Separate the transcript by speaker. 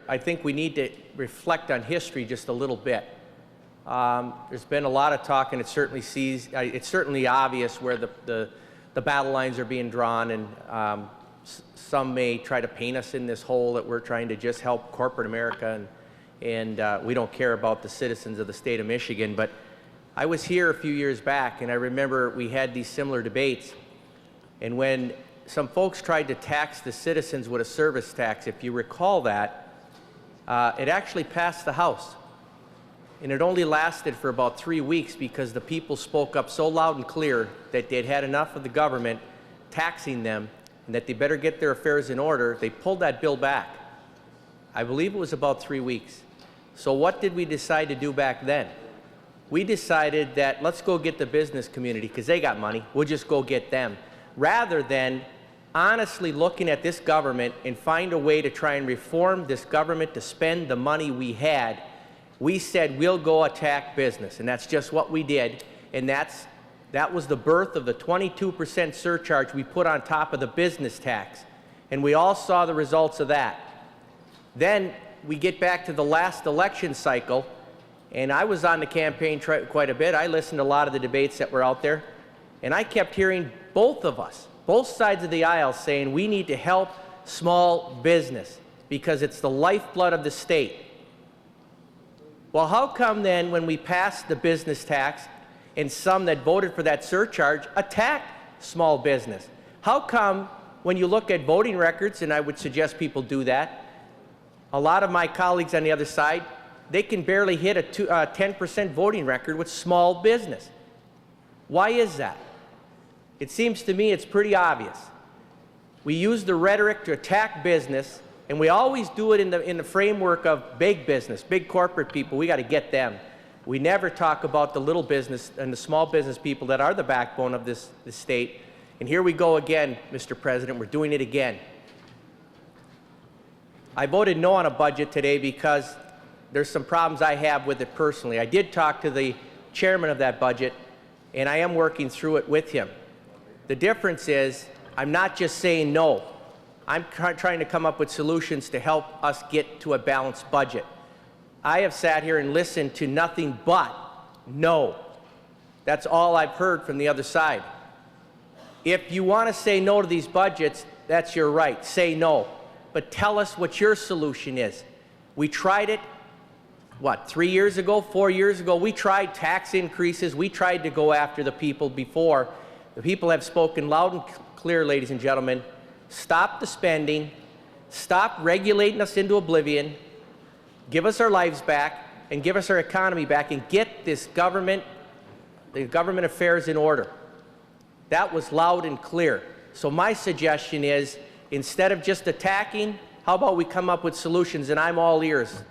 Speaker 1: I think we need to reflect on history just a little bit. There's been a lot of talk, and it's certainly obvious where the battle lines are being drawn, and some may try to paint us in this hole that we're trying to just help corporate America, and we don't care about the citizens of the state of Michigan. But I was here a few years back, and I remember we had these similar debates, and when some folks tried to tax the citizens with a service tax, if you recall that, it actually passed the House. And it only lasted for about 3 weeks because the people spoke up so loud and clear that they'd had enough of the government taxing them and that they better get their affairs in order. They pulled that bill back. I believe it was about 3 weeks. So what did we decide to do back then? We decided that let's go get the business community because they got money. We'll just go get them, rather than honestly looking at this government and find a way to try and reform this government to spend the money we had. We said we'll go attack business, and that's just what we did, and that was the birth of the 22% surcharge we put on top of the business tax, and we all saw the results of that. Then we get back to the last election cycle, and I was on the campaign quite a bit. I listened to a lot of the debates that were out there, and I kept hearing both of us, both sides of the aisle, saying we need to help small business because it's the lifeblood of the state. Well, how come then when we passed the business tax and some that voted for that surcharge attacked small business? How come when you look at voting records, and I would suggest people do that, a lot of my colleagues on the other side, they can barely hit a 10% voting record with small business. Why is that? It seems to me it's pretty obvious. We use the rhetoric to attack business, and we always do it in the framework of big business, big corporate people. We got to get them. We never talk about the little business and the small business people that are the backbone of this state. And here we go again, Mr. President. We're doing it again. I voted no on a budget today because there's some problems I have with it personally. I did talk to the chairman of that budget, and I am working through it with him. The difference is I'm not just saying no. I'm trying to come up with solutions to help us get to a balanced budget. I have sat here and listened to nothing but no. That's all I've heard from the other side. If you want to say no to these budgets, that's your right. Say no. But tell us what your solution is. We tried it, 3 years ago, 4 years ago? We tried tax increases. We tried to go after the people before. The people have spoken loud and clear, ladies and gentlemen. Stop the spending, stop regulating us into oblivion, give us our lives back, and give us our economy back, and get this government, the government affairs in order. That was loud and clear. So my suggestion is, instead of just attacking, how about we come up with solutions, and I'm all ears.